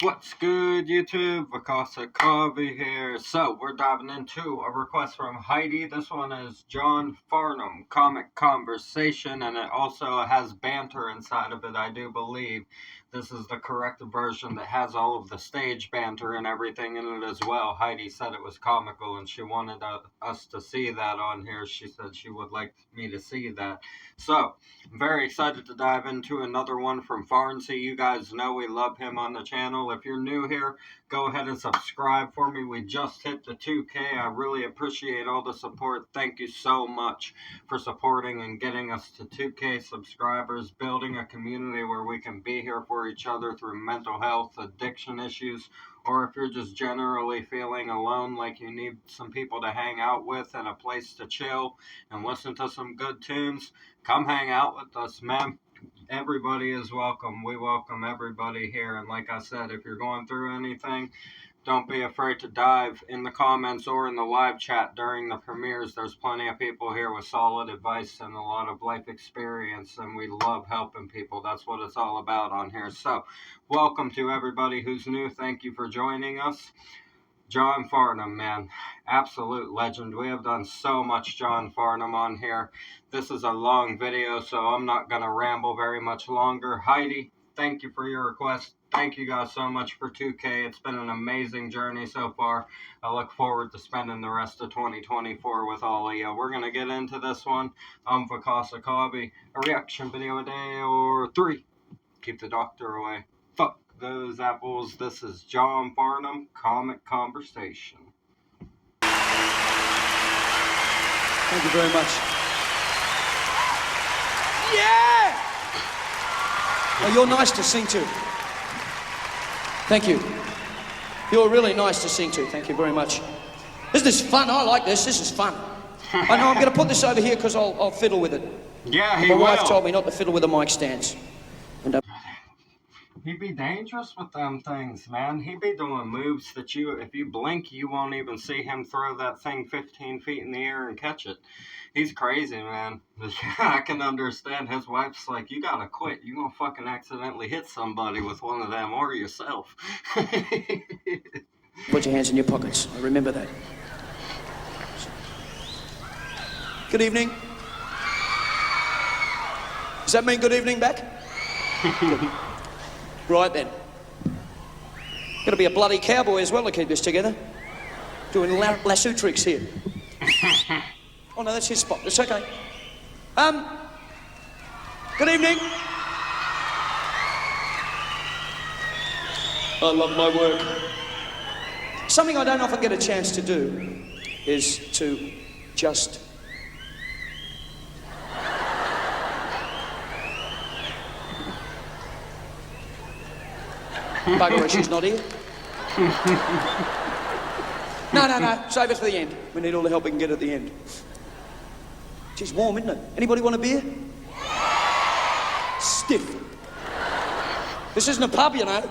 What's good, YouTube? Vakasa Kavi here. So, we're diving into a request from Heidi. This one is John Farnham, Comic Conversation, and it also has banter inside of it, I do believe. This is the correct version that has all of the stage banter and everything in it as well. Heidi said it was comical and she wanted us to see that on here. She said she would like me to see that. So, I'm very excited to dive into another one from Farnsey. You guys know we love him on the channel. If you're new here, go ahead and subscribe for me. We just hit the 2K. I really appreciate all the support. Thank you so much for supporting and getting us to 2K subscribers, building a community where we can be here for each other through mental health, addiction issues, or if you're just generally feeling alone, like you need some people to hang out with and a place to chill and listen to some good tunes, come hang out with us, man. Everybody is welcome. We welcome everybody here. And like I said, if you're going through anything, don't be afraid to dive in the comments or in the live chat during the premieres. There's plenty of people here with solid advice and a lot of life experience, and we love helping people. That's what it's all about on here. So, welcome to everybody who's new. Thank you for joining us. John Farnham, man, absolute legend. We have done so much John Farnham on here. This is a long video, so I'm not going to ramble very much longer. Heidi, thank you for your request. Thank you guys so much for 2K. It's been an amazing journey so far. I look forward to spending the rest of 2024 with all of you. We're going to get into this one. I'm Vakasa Kavi. A reaction video a day or three. Keep the doctor away. Fuck those apples. This is John Farnham, Comic Conversation. Thank you very much. Yeah! Oh, you're nice to sing to. Thank you. You're really nice to sing to. Thank you very much. Isn't this fun? I like this. This is fun. I know I'm going to put this over here because I'll fiddle with it. Yeah, My wife told me not to fiddle with the mic stands. And he'd be dangerous with them things, man. He'd be doing moves that if you blink, you won't even see him throw that thing 15 feet in the air and catch it. He's crazy, man. I can understand. His wife's like, you gotta quit. You gonna fucking accidentally hit somebody with one of them or yourself. Put your hands in your pockets. I remember that. Good evening. Does that mean good evening back? Good. Right then. Gonna be a bloody cowboy as well to keep this together. Doing lasso tricks here. Oh no, that's his spot. It's okay. Good evening. I love my work. Something I don't often get a chance to do is to just bugger her, she's not here. No, save it for the end. We need all the help we can get at the end. She's warm, isn't it? Anybody want a beer? Stiff. This isn't a pub, you know.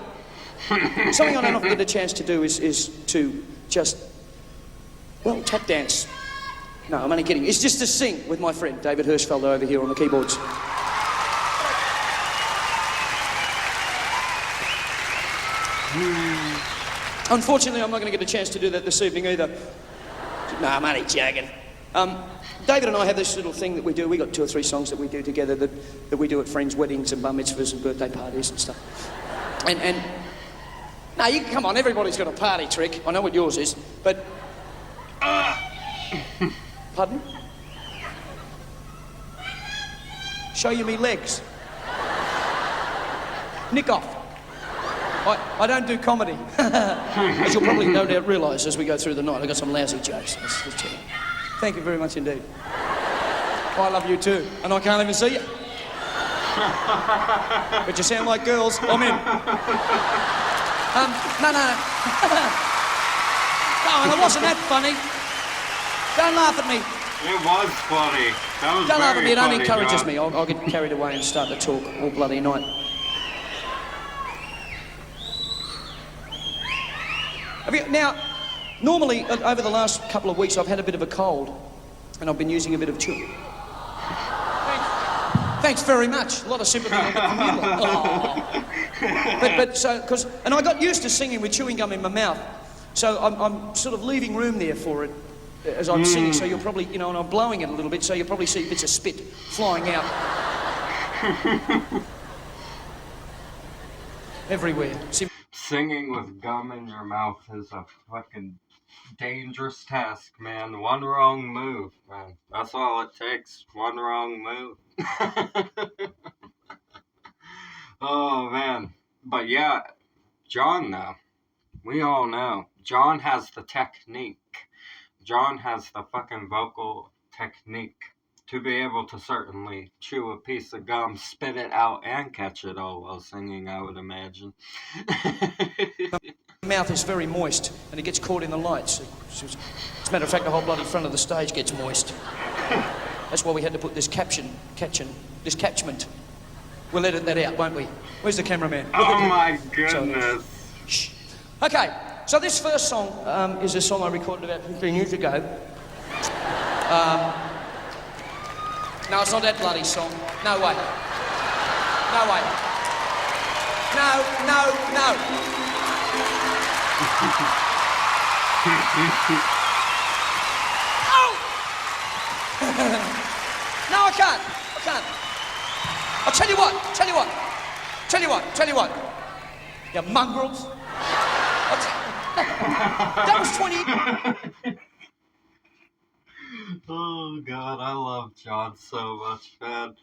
Something I don't often get a chance to do is to just, well, tap dance. No, I'm only kidding. It's just to sing with my friend, David Hirschfelder, over here on the keyboards. Unfortunately, I'm not going to get a chance to do that this evening either. No, I'm only joking. David and I have this little thing that we do. We got 2 or 3 songs that we do together that we do at friends' weddings and bar mitzvahs and birthday parties and stuff. And no, you come on, everybody's got a party trick. I know what yours is, but pardon? Show you me legs. Nick off. I don't do comedy. As you'll probably no doubt realise as we go through the night, I've got some lousy jokes. Let's check it. Thank you very much indeed. I love you too, and I can't even see you. But you sound like girls. I'm in. No. No, it wasn't that funny. Don't laugh at me. It was funny. That was Don't laugh at me. It only funny, encourages John. me. I'll get carried away and start to talk all bloody night. Now, normally, over the last couple of weeks, I've had a bit of a cold, and I've been using a bit of chew. Thanks very much. A lot of sympathy I get from you. Oh. And I got used to singing with chewing gum in my mouth, so I'm sort of leaving room there for it as I'm singing. So you'll probably, and I'm blowing it a little bit, so you'll probably see bits of spit flying out everywhere. See, singing with gum in your mouth is a fucking dangerous task, man. One wrong move, man. That's all it takes. One wrong move. Oh, man. But yeah, John, though, we all know. John has the technique. John has the fucking vocal technique to be able to certainly chew a piece of gum, spit it out, and catch it all while singing, I would imagine. my mouth is very moist, and it gets caught in the lights. As a matter of fact, the whole bloody front of the stage gets moist. That's why we had to put this catchment. We'll edit that out, won't we? Where's the cameraman? Oh my goodness. Shh. Okay, so this first song is a song I recorded about 15 years ago. No, it's not that bloody song. No way. No way. No. Oh! No, I can't. I'll tell you what. You mongrels. That was 20... Oh God, I love John so much, man.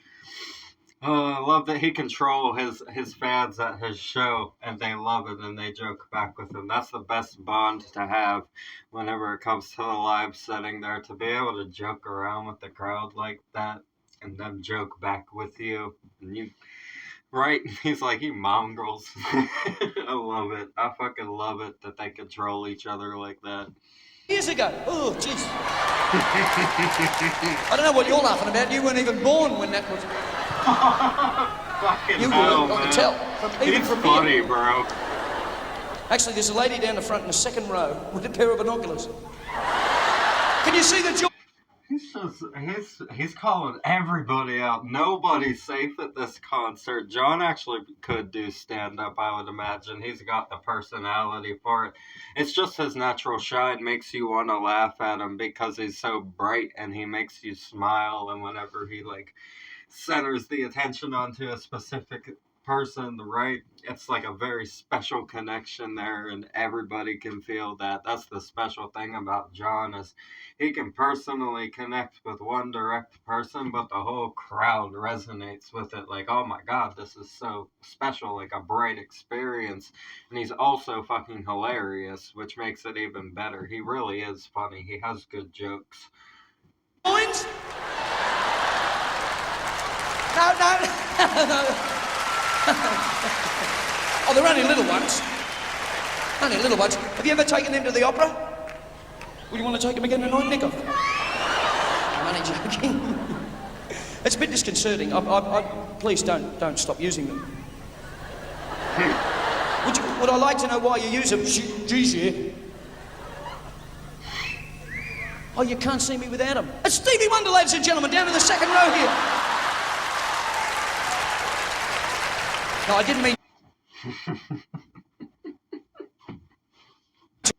I love that he control his fans at his show, and they love it, and they joke back with him. That's the best bond to have whenever it comes to the live setting there, to be able to joke around with the crowd like that, and them joke back with you, and you... Right? He's like, you mongrels. I love it. I fucking love it that they control each other like that. Years ago. Oh, jeez. I don't know what you're laughing about. You weren't even born when that was... Fucking you hell, were, I man. can tell. He's funny, here. Bro. Actually, there's a lady down the front in the second row with a pair of binoculars. Can you see the joy? He's calling everybody out. Nobody's safe at this concert. John actually could do stand-up, I would imagine. He's got the personality for it. It's just his natural shine makes you want to laugh at him because he's so bright and he makes you smile, and whenever he centers the attention onto a specific person, right? It's like a very special connection there, and everybody can feel that. That's the special thing about John, is he can personally connect with one direct person, but the whole crowd resonates with it. Like, oh my God, this is so special, like a bright experience. And he's also fucking hilarious, which makes it even better. He really is funny. He has good jokes. Points? No. Oh, they're only little ones. Only little ones. Have you ever taken them to the opera? Would you want to take them again tonight, Nico? I'm only joking. It's a bit disconcerting. Please don't stop using them. Would I like to know why you use them? Geez, yeah. Oh, you can't see me without them. It's Stevie Wonder, ladies and gentlemen, down in the second row here. No, I didn't mean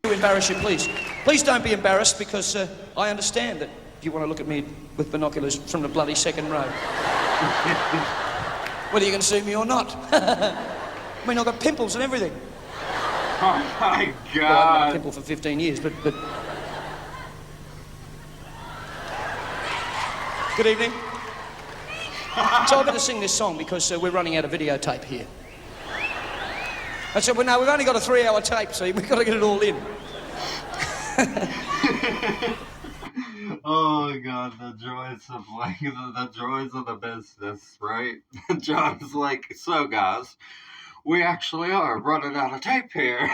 to embarrass you, please. Please don't be embarrassed, because I understand that you want to look at me with binoculars from the bloody second row. Whether you can see me or not. I mean, I've got pimples and everything. Oh my God. Well, I've had a pimple for 15 years, but... Good evening. So I better sing this song because we're running out of videotape here. I said, well, no, we've only got a 3-hour tape, so we've got to get it all in. Oh God, the joys of the joys of the business, right? John's like, so guys, we actually are running out of tape here.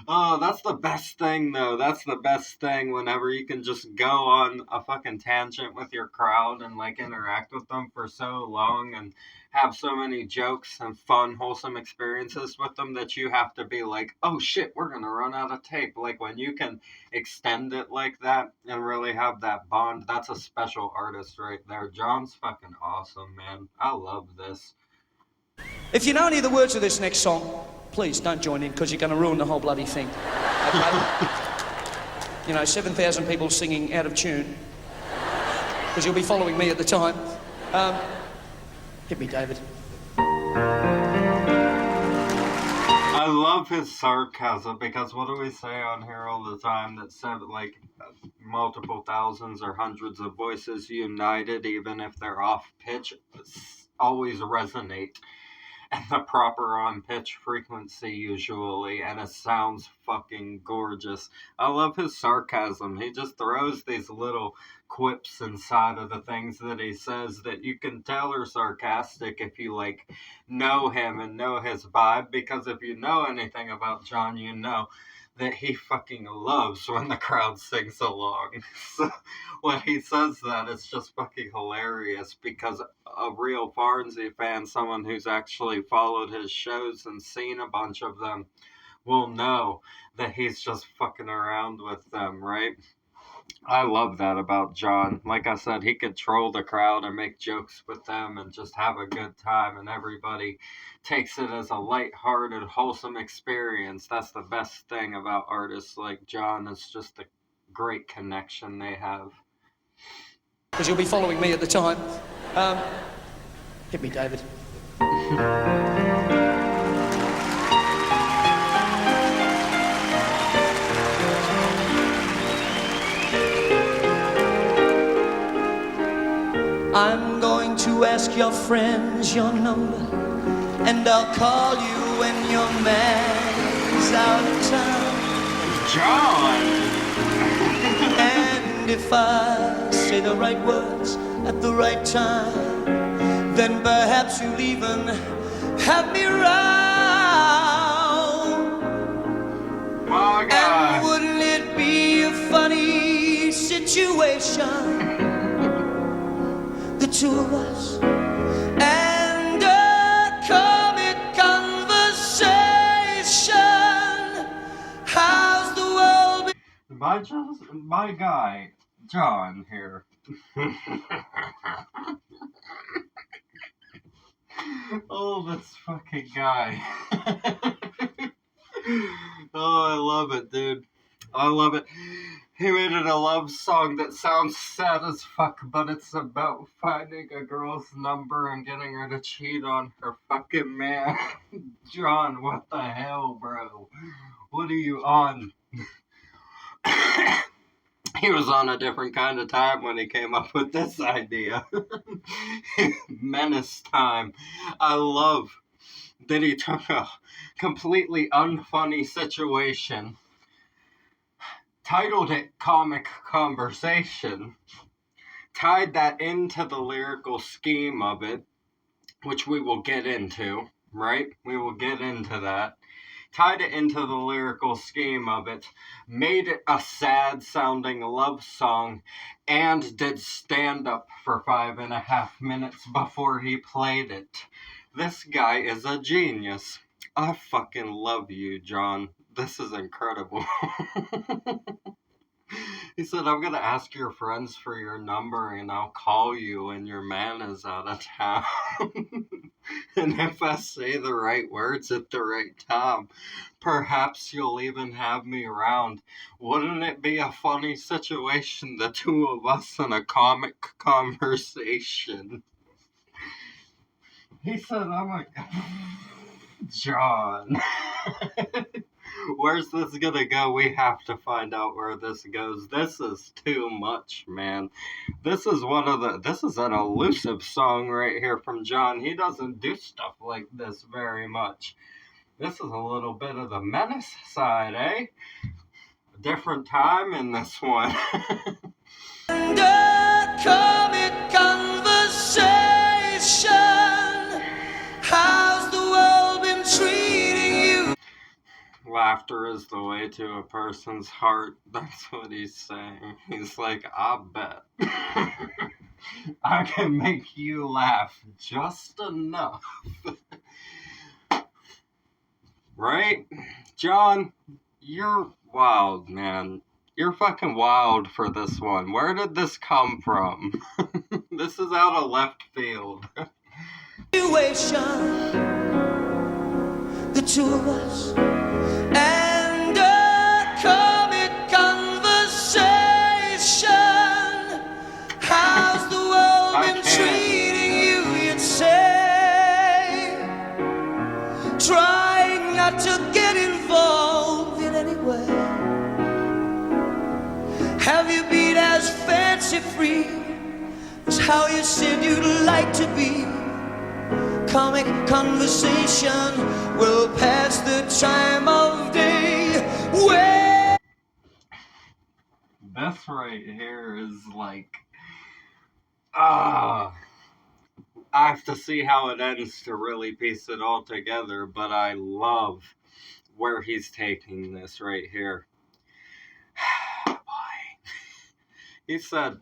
Oh, that's the best thing, though. That's the best thing whenever you can just go on a fucking tangent with your crowd and like interact with them for so long and have so many jokes and fun, wholesome experiences with them that you have to be like, oh shit, we're gonna run out of tape. Like when you can extend it like that and really have that bond, that's a special artist right there. John's fucking awesome, man. I love this. If you know any of the words of this next song, please don't join in because you're going to ruin the whole bloody thing. Okay? You know, 7,000 people singing out of tune because you'll be following me at the time. Hit me, David. I love his sarcasm because what do we say on here all the time that like multiple thousands or hundreds of voices united, even if they're off pitch, always resonate at the proper on pitch frequency usually, and it sounds fucking gorgeous. I love his sarcasm. He just throws these little quips inside of the things that he says that you can tell are sarcastic if you like know him and know his vibe, because if you know anything about John, you know that he fucking loves when the crowd sings along. So when he says that, it's just fucking hilarious because a real Farnsey fan, someone who's actually followed his shows and seen a bunch of them, will know that he's just fucking around with them, right? I love that about John. Like I said, he could troll the crowd and make jokes with them and just have a good time, and everybody takes it as a light-hearted, wholesome experience. That's the best thing about artists like John. It's just the great connection they have. Because you'll be following me at the time. Hit me, David. I'm going to ask your friends your number, and I'll call you when your man's out of town. John! And if I say the right words at the right time, then perhaps you'll even have me round. My God. And wouldn't it be a funny situation? The two of us and a comic conversation. How's the world been? My guy, John here. Oh, this fucking guy. Oh, I love it, dude. I love it. He made it a love song that sounds sad as fuck, but it's about finding a girl's number and getting her to cheat on her fucking man. John, what the hell, bro? What are you on? He was on a different kind of time when he came up with this idea. Menace time. I love that he took a completely unfunny situation, titled it Comic Conversation, tied that into the lyrical scheme of it, which we will get into, right? We will get into that. Tied it into the lyrical scheme of it, made it a sad sounding love song, and did stand up for 5.5 minutes before he played it. This guy is a genius. I fucking love you, John. This is incredible. He said, I'm going to ask your friends for your number and I'll call you when your man is out of town. And if I say the right words at the right time, perhaps you'll even have me around. Wouldn't it be a funny situation, the two of us in a comic conversation? He said, oh my God. John. Where's this gonna go? We have to find out where this goes. This is too much, man. This is an elusive song right here from John. He doesn't do stuff like this very much. This is a little bit of the menace side, eh? A different time in this one. And a comic conversation. How's the world been treating you? laughter is the way to a person's heart. That's what he's saying. He's like, I bet. I can make you laugh just enough. Right? John, you're wild, man. You're fucking wild for this one. Where did this come from? This is out of left field. Situation, the two of us, and a comic conversation. How's the world been treating you, you'd say? Trying not to get involved in any way. Have you been as fancy-free as how you said you'd like to be? Comic conversation will pass the time of day. Where this right here is like, I have to see how it ends to really piece it all together, but I love where he's taking this right here. Boy. He said,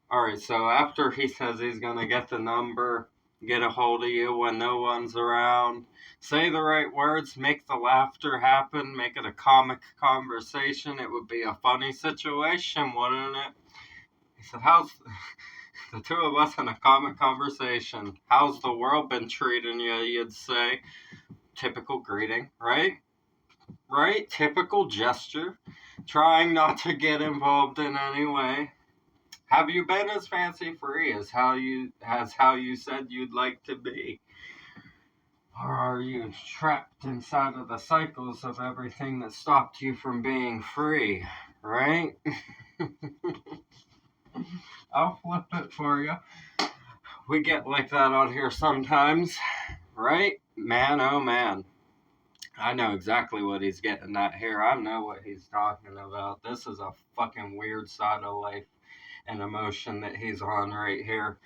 alright, so after he says he's gonna get the number, get a hold of you when no one's around, say the right words, make the laughter happen, make it a comic conversation, it would be a funny situation, wouldn't it? He said, how's the two of us in a comic conversation? How's the world been treating you, you'd say? Typical greeting, right? Right? Typical gesture. Trying not to get involved in any way. Have you been as fancy free as how you said you'd like to be? Or are you trapped inside of the cycles of everything that stopped you from being free? Right? I'll flip it for you. We get like that on here sometimes, right? Man, oh man. I know exactly what he's getting at here. I know what he's talking about. This is a fucking weird side of life and emotion that he's on right here.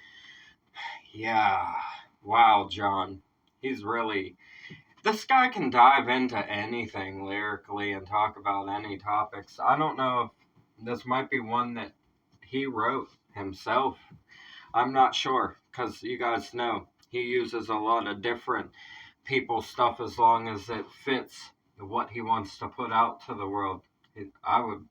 Yeah. Wow, John. He's really... This guy can dive into anything lyrically and talk about any topics. I don't know if this might be one that he wrote himself. I'm not sure, because you guys know he uses a lot of different people's stuff as long as it fits what he wants to put out to the world. I would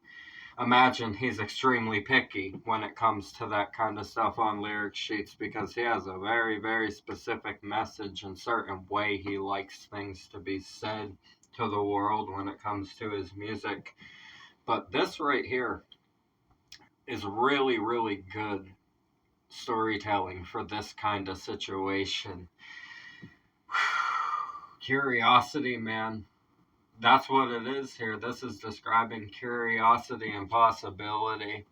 imagine he's extremely picky when it comes to that kind of stuff on lyric sheets, because he has a very, very specific message and certain way he likes things to be said to the world when it comes to his music. But this right here is really, really good storytelling for this kind of situation. Curiosity, man. That's what it is here. This is describing curiosity and possibility.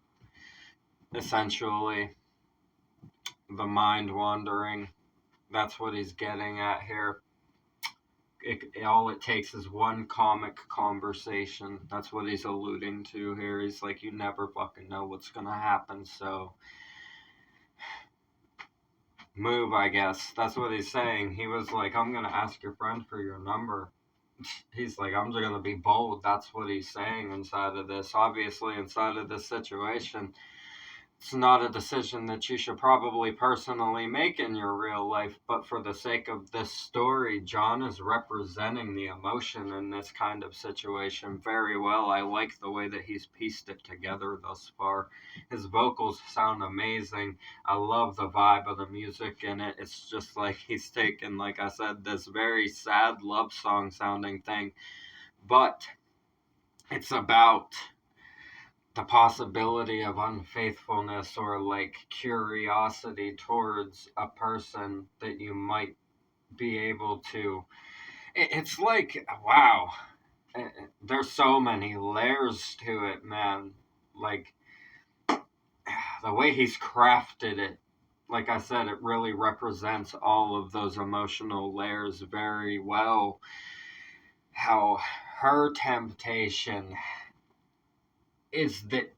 Essentially, the mind wandering. That's what he's getting at here. All it takes is one comic conversation. That's what he's alluding to here. He's like, you never fucking know what's gonna happen, so move, I guess. That's what he's saying. He was like, I'm gonna ask your friend for your number. He's like, I'm just gonna be bold. That's what he's saying inside of this. Obviously, inside of this situation, it's not a decision that you should probably personally make in your real life, but for the sake of this story, John is representing the emotion in this kind of situation very well. I like the way that he's pieced it together thus far. His vocals sound amazing. I love the vibe of the music in it. It's just like he's taken, like I said, this very sad love song sounding thing, but it's about the possibility of unfaithfulness or like curiosity towards a person that you might be able to. It's like, wow, there's so many layers to it, man. Like, the way he's crafted it, like I said, it really represents all of those emotional layers very well. How her temptation is that,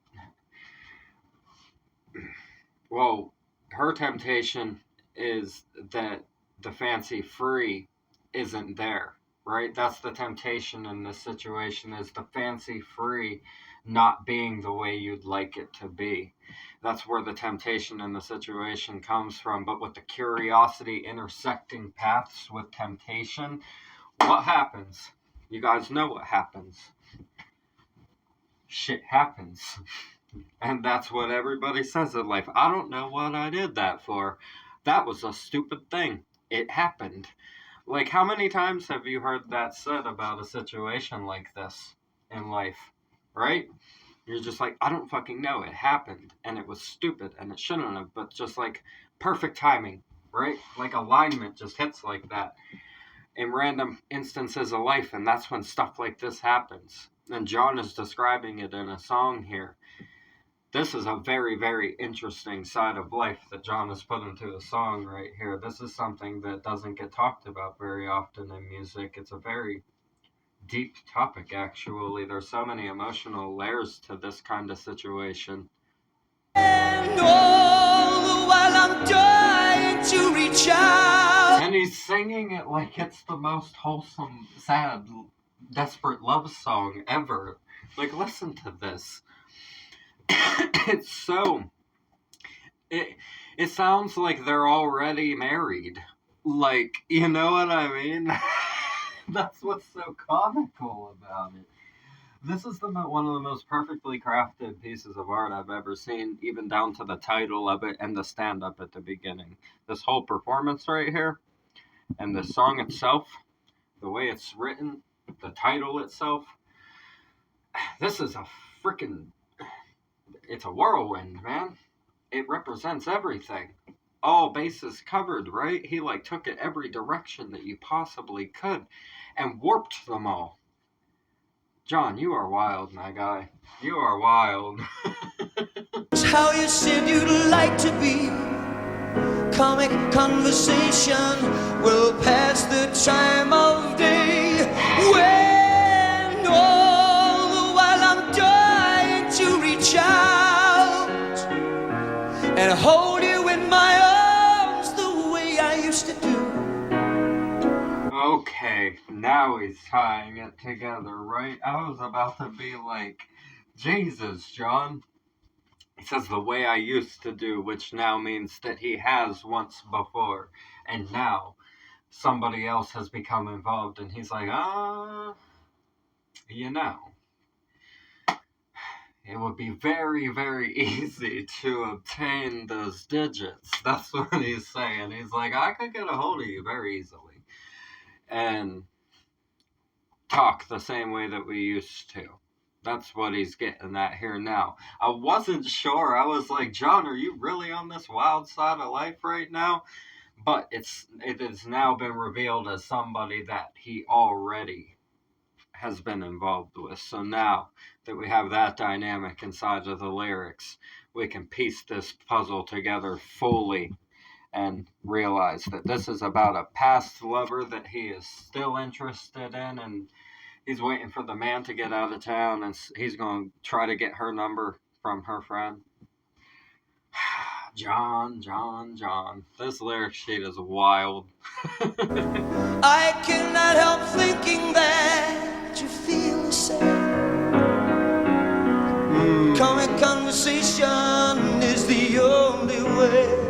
well, her temptation is that the fancy free isn't there. right? That's the temptation in this situation, is the fancy free not being the way you'd like it to be. That's where the temptation in the situation comes from. But with the curiosity intersecting paths with temptation, what happens? You guys know what happens. Shit happens. And that's what everybody says in life. I don't know what I did that for. That was a stupid thing. It happened. Like, how many times have you heard that said about a situation like this in life? Right? You're just like, I don't fucking know. It happened. And it was stupid. And it shouldn't have. But just like perfect timing. Right? Like alignment just hits like that in random instances of life. And that's when stuff like this happens. And John is describing it in a song here. This is a very, very interesting side of life that John has put into a song right here. This is something that doesn't get talked about very often in music. It's a very deep topic, actually. There's so many emotional layers to this kind of situation. And all the while I'm trying to reach out. And he's singing it like it's the most wholesome, sad, desperate love song ever. Like, listen to this. It's so... It sounds like they're already married. Like, you know what I mean? That's what's so comical about it. This is one of the most perfectly crafted pieces of art I've ever seen, even down to the title of it and the stand-up at the beginning. This whole performance right here, and the song itself, the way it's written, the title itself, this is a freaking... It's a whirlwind, man. It represents everything. All bases covered, right? He like took it every direction that you possibly could and warped them all. John, you are wild, my guy. You are wild. It's how you said you'd like to be. Comic conversation will pass the time of day. When all the while I'm trying to reach out and hold you in my arms the way I used to do. Okay, now he's tying it together, right? I was about to be like, Jesus, John. He says the way I used to do, which now means that he has once before, and now somebody else has become involved, and he's like, you know, it would be very, very easy to obtain those digits. That's what he's saying. He's like, I could get a hold of you very easily and talk the same way that we used to. That's what he's getting at here now. I wasn't sure. I was like, John, are you really on this wild side of life right now? But it has now been revealed as somebody that he already has been involved with. So now that we have that dynamic inside of the lyrics, we can piece this puzzle together fully and realize that this is about a past lover that he is still interested in, and he's waiting for the man to get out of town, and he's going to try to get her number from her friend. John. This lyric sheet is wild. I cannot help thinking that you feel the same. Comic conversation is the only way.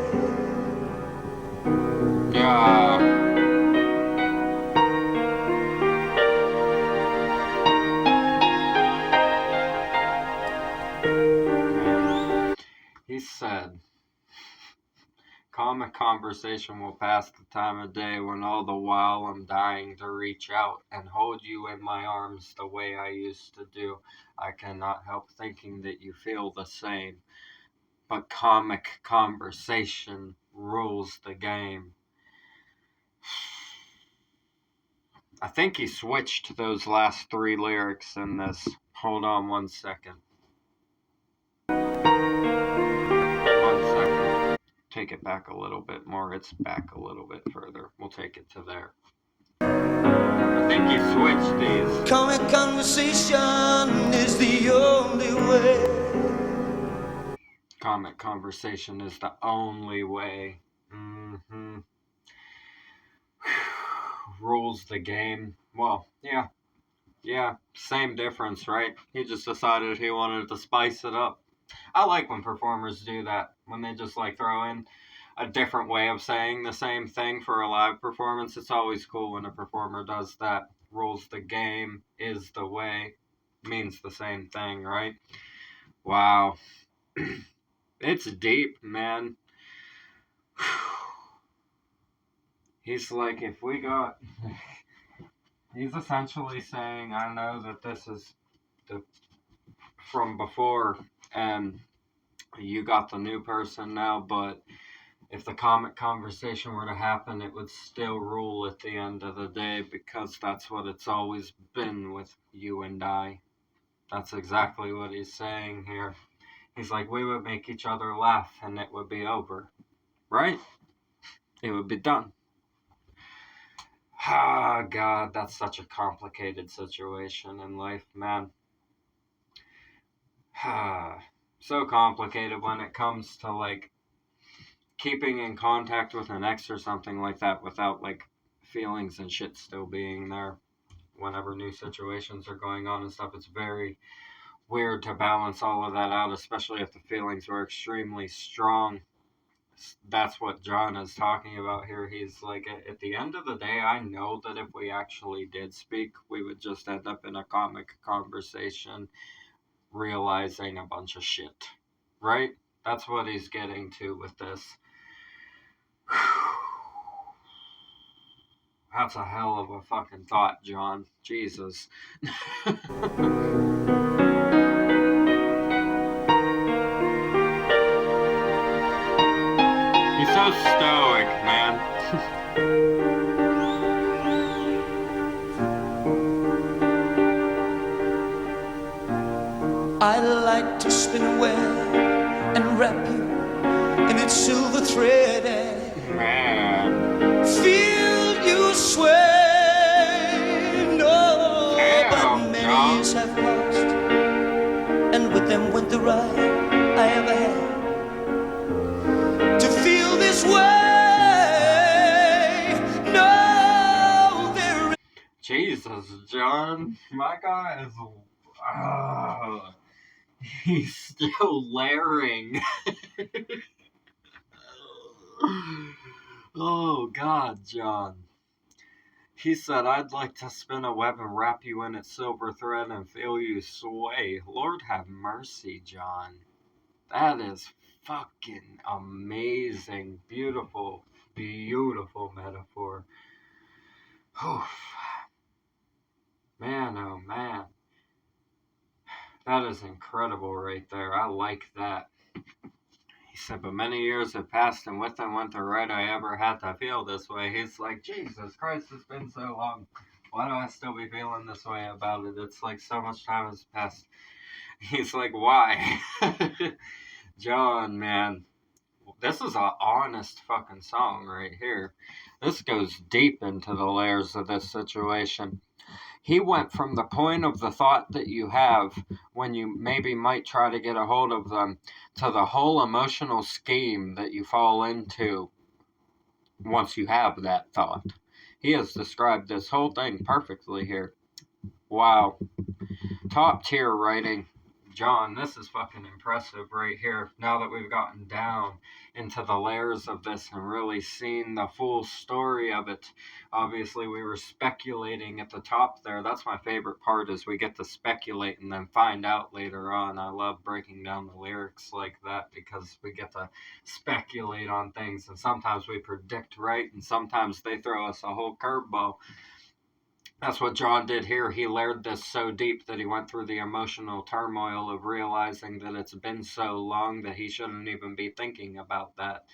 Yeah. He said, comic conversation will pass the time of day when all the while I'm dying to reach out and hold you in my arms the way I used to do. I cannot help thinking that you feel the same. But comic conversation rules the game. I think he switched those last three lyrics in this. Hold on 1 second. 1 second. Take it back a little bit more. It's back a little bit further. We'll take it to there. I think he switched these. Comic conversation is the only way. Comic conversation is the only way. rules the game. Well, yeah, same difference, right? He just decided he wanted to spice it up. I like when performers do that, when they just like throw in a different way of saying the same thing for a live performance. It's always cool when a performer does that. Rules the game, is the way, means the same thing, right? Wow. It's deep, man. He's like, if we got. He's essentially saying, I know that this is the from before, and you got the new person now, but if the comic conversation were to happen, it would still rule at the end of the day because that's what it's always been with you and I. That's exactly what he's saying here. He's like, we would make each other laugh and it would be over, right? It would be done. Ah, God, that's such a complicated situation in life, man. So complicated when it comes to like keeping in contact with an ex or something like that without like feelings and shit still being there whenever new situations are going on and stuff. It's very weird to balance all of that out, especially if the feelings were extremely strong. That's what John is talking about here. He's like, at the end of the day, I know that if we actually did speak, we would just end up in a comic conversation realizing a bunch of shit, right? That's what he's getting to with this. That's a hell of a fucking thought, John. Jesus. He's so stoic, man. I like to spin a web and wrap you in its silver thread and Man. feel you sway. No, but many years have passed, and with them went the ride I ever had to feel this way. No, there is. Jesus, John. My guy is. He's still layering. Oh, God, John. He said, I'd like to spin a web and wrap you in its silver thread and feel you sway. Lord have mercy, John. That is fucking amazing. Beautiful, beautiful metaphor. Oof. Man, oh man. That is incredible right there. I like that. He said, but many years have passed, and with them went the right I ever had to feel this way. He's like, Jesus Christ, it's been so long. Why do I still be feeling this way about it? It's like so much time has passed. He's like, why? John, man. This is an honest fucking song right here. This goes deep into the layers of this situation. He went from the point of the thought that you have when you maybe might try to get a hold of them to the whole emotional scheme that you fall into once you have that thought. He has described this whole thing perfectly here. Wow. Top tier writing. John, this is fucking impressive right here. Now that we've gotten down into the layers of this and really seen the full story of it. Obviously, we were speculating at the top there. That's my favorite part, is we get to speculate and then find out later on. I love breaking down the lyrics like that because we get to speculate on things, and sometimes we predict right, and sometimes they throw us a whole curveball. That's what John did here. He layered this so deep that he went through the emotional turmoil of realizing that it's been so long that he shouldn't even be thinking about that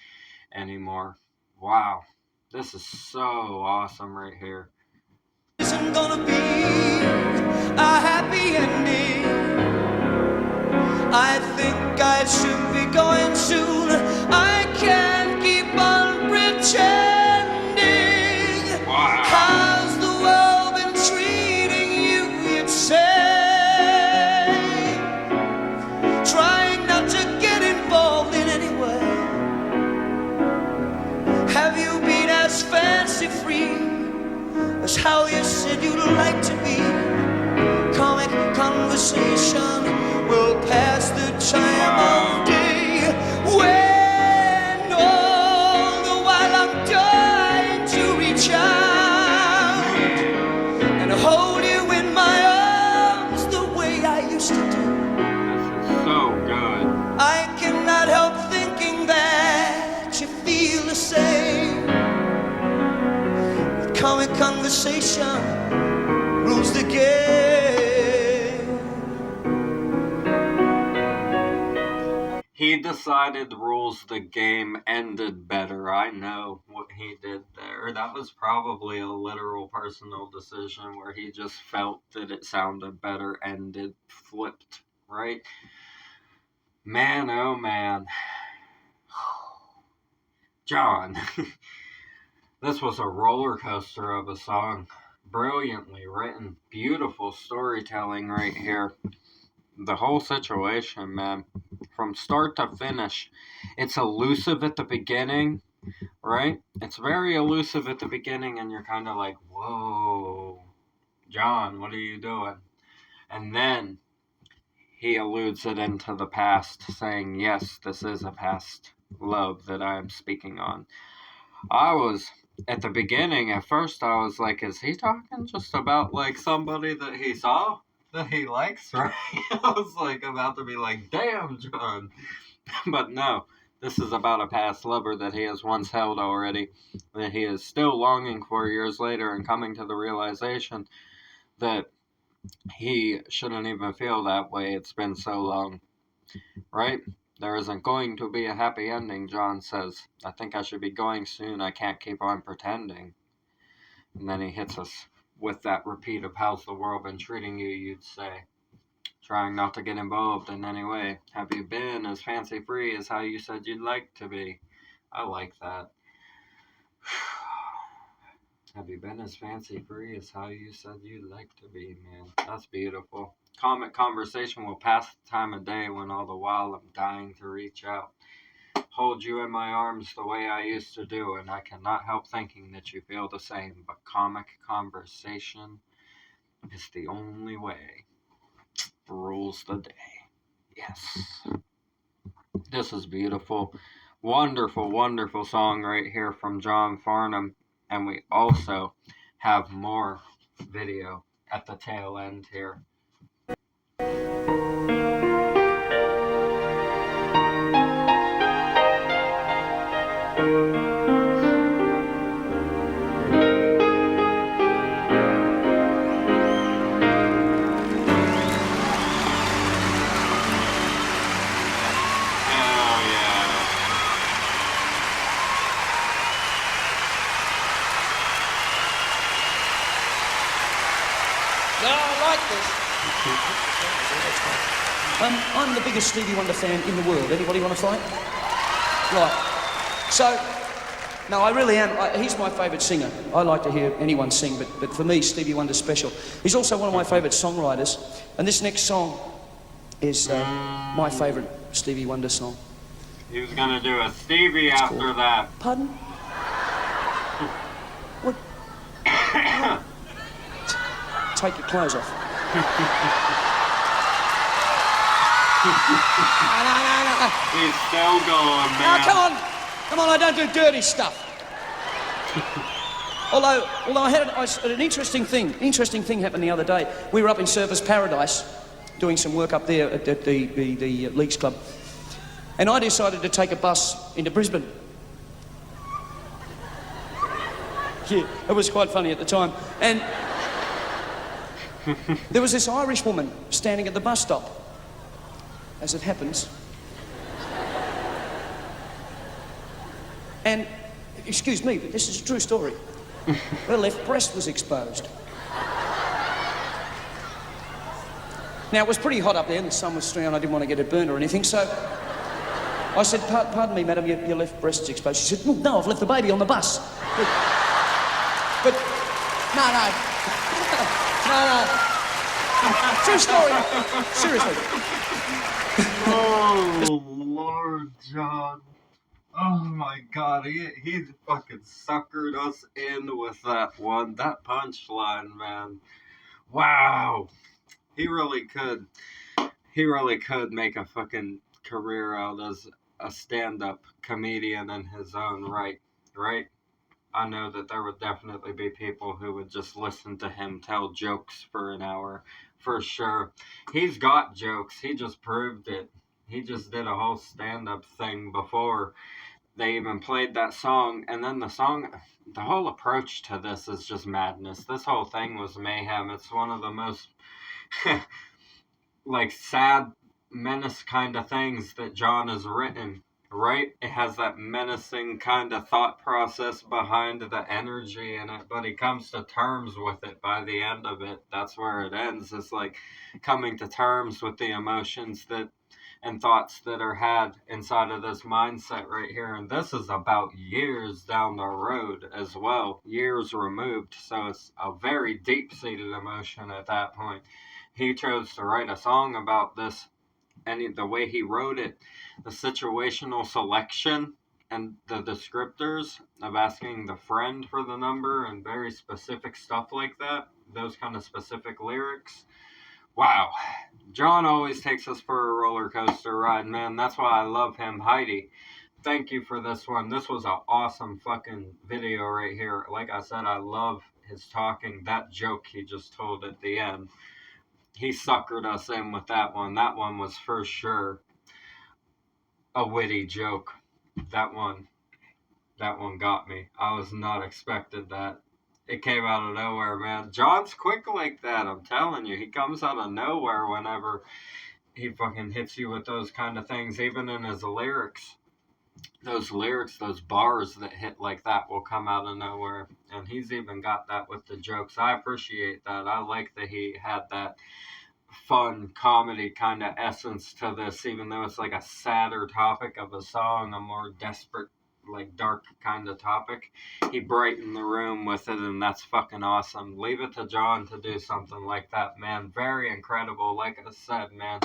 anymore. Wow. This is so awesome right here. Isn't gonna be a happy ending. I think I should be going soon. I can't keep on pretending. Wow. How's the world been treating you, you'd say? Trying not to get involved in any way. Have you been as fancy free as how you said you'd like to be. Comic conversation will pass the time of day. When all the while I'm dying to reach out and hold you in my arms the way I used to do. This is so good. I cannot help thinking that you feel the same. Comic conversation rules the game. He decided rules the game ended better. I know what he did there. That was probably a literal personal decision where he just felt that it sounded better, ended, flipped, right? Man, oh man. John, this was a roller coaster of a song. Brilliantly written, beautiful storytelling right here. The whole situation, man, from start to finish. It's elusive at the beginning, right? It's very elusive at the beginning, and you're kind of like, whoa, John, what are you doing? And then he alludes it into the past, saying, yes, this is a past love that I am speaking on. I was, at the beginning, at first, I was like, is he talking just about, like, somebody that he saw? That he likes, right? I was like about to be like, damn, John. But no, this is about a past lover that he has once held already, that he is still longing for years later, and coming to the realization that he shouldn't even feel that way. It's been so long, right? There isn't going to be a happy ending, John says. I think I should be going soon. I can't keep on pretending. And then he hits us with that repeat of how's the world been treating you, you'd say. Trying not to get involved in any way. Have you been as fancy free as how you said you'd like to be? I like that. Have you been as fancy free as how you said you'd like to be, man? That's beautiful. Comic conversation will pass the time of day when all the while I'm dying to reach out. Hold you in my arms the way I used to do, and I cannot help thinking that you feel the same. But comic conversation is the only way. Rules the day. Yes. This is beautiful. Wonderful, wonderful song right here from John Farnham. And we also have more video at the tail end here. I'm the biggest Stevie Wonder fan in the world. Anybody want to fight? Right. So, no, I really am. He's my favourite singer. I like to hear anyone sing, but for me, Stevie Wonder's special. He's also one of my favourite songwriters. And this next song is my favourite Stevie Wonder song. He was going to do a Stevie after cool. That. Pardon? What? Take your clothes off. No. He's still going, man. No, come on, I don't do dirty stuff. although I had an interesting thing happened the other day. We were up in Surfers Paradise doing some work up there at the Leagues Club, and I decided to take a bus into Brisbane. Yeah, it was quite funny at the time. And there was this Irish woman standing at the bus stop. As it happens. And, excuse me, but this is a true story. Her left breast was exposed. Now, it was pretty hot up there and the sun was streaming. I didn't want to get it burned or anything, so I said, pardon me, madam, your left breast's exposed. She said, no, I've left the baby on the bus. But no. True story. Seriously. Oh, Lord, John. Oh my god, he fucking suckered us in with that one. That punchline, man. Wow. He really could. He really could make a fucking career out as a stand-up comedian in his own right. Right? I know that there would definitely be people who would just listen to him tell jokes for an hour, for sure. He's got jokes. He just proved it. He just did a whole stand-up thing before they even played that song, and then the whole approach to this is just madness. This whole thing was mayhem. It's one of the most like sad menace kind of things that John has written, right? It has that menacing kind of thought process behind the energy in it, but he comes to terms with it by the end of it. That's where it ends. It's like coming to terms with the emotions that and thoughts that are had inside of this mindset right here. And this is about years down the road as well, years removed. So it's a very deep seated emotion at that point. He chose to write a song about this, and the way he wrote it, the situational selection and the descriptors of asking the friend for the number and very specific stuff like that, those kind of specific lyrics. Wow. John always takes us for a roller coaster ride, man. That's why I love him. Heidi, thank you for this one. This was an awesome fucking video right here. Like I said, I love his talking. That joke he just told at the end, he suckered us in with that one. That one was for sure a witty joke. That one got me. I was not expecting that. It came out of nowhere, man. John's quick like that, I'm telling you. He comes out of nowhere whenever he fucking hits you with those kind of things, even in his lyrics. Those bars that hit like that will come out of nowhere. And he's even got that with the jokes. I appreciate that. I like that he had that fun comedy kind of essence to this, even though it's like a sadder topic of a song, a more desperate, like dark kind of topic. He brightened the room with it, and that's fucking awesome. Leave it to John to do something like that, man. Very incredible. Like I said, man,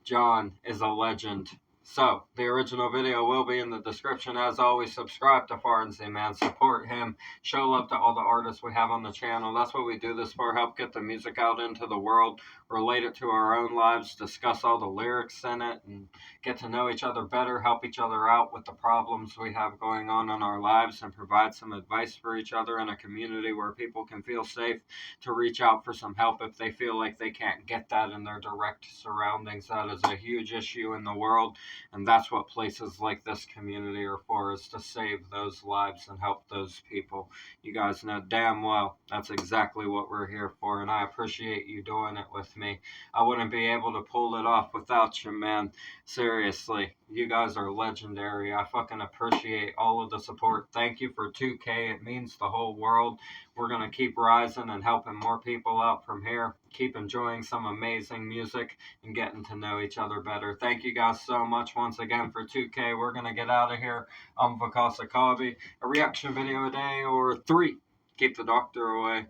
John is a legend. So, the original video will be in the description. As always, subscribe to Farnham, man. Support him. Show love to all the artists we have on the channel. That's what we do this for. Help get the music out into the world. Relate it to our own lives. Discuss all the lyrics in it. And get to know each other better. Help each other out with the problems we have going on in our lives. And provide some advice for each other in a community where people can feel safe to reach out for some help if they feel like they can't get that in their direct surroundings. That is a huge issue in the world. And that's what places like this community are for, is to save those lives and help those people. You guys know damn well that's exactly what we're here for, and I appreciate you doing it with me. I wouldn't be able to pull it off without you, man. Seriously, you guys are legendary. I fucking appreciate all of the support. Thank you for 2K. It means the whole world. We're going to keep rising and helping more people out from here. Keep enjoying some amazing music and getting to know each other better. Thank you guys so much once again for 2K. We're going to get out of here. I'm Vakasa Kavi. A reaction video a day or 3. Keep the doctor away.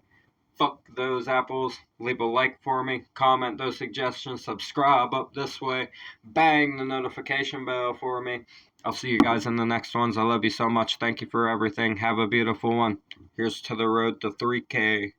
Fuck those apples. Leave a like for me. Comment those suggestions. Subscribe up this way. Bang the notification bell for me. I'll see you guys in the next ones. I love you so much. Thank you for everything. Have a beautiful one. Here's to the road to 3K.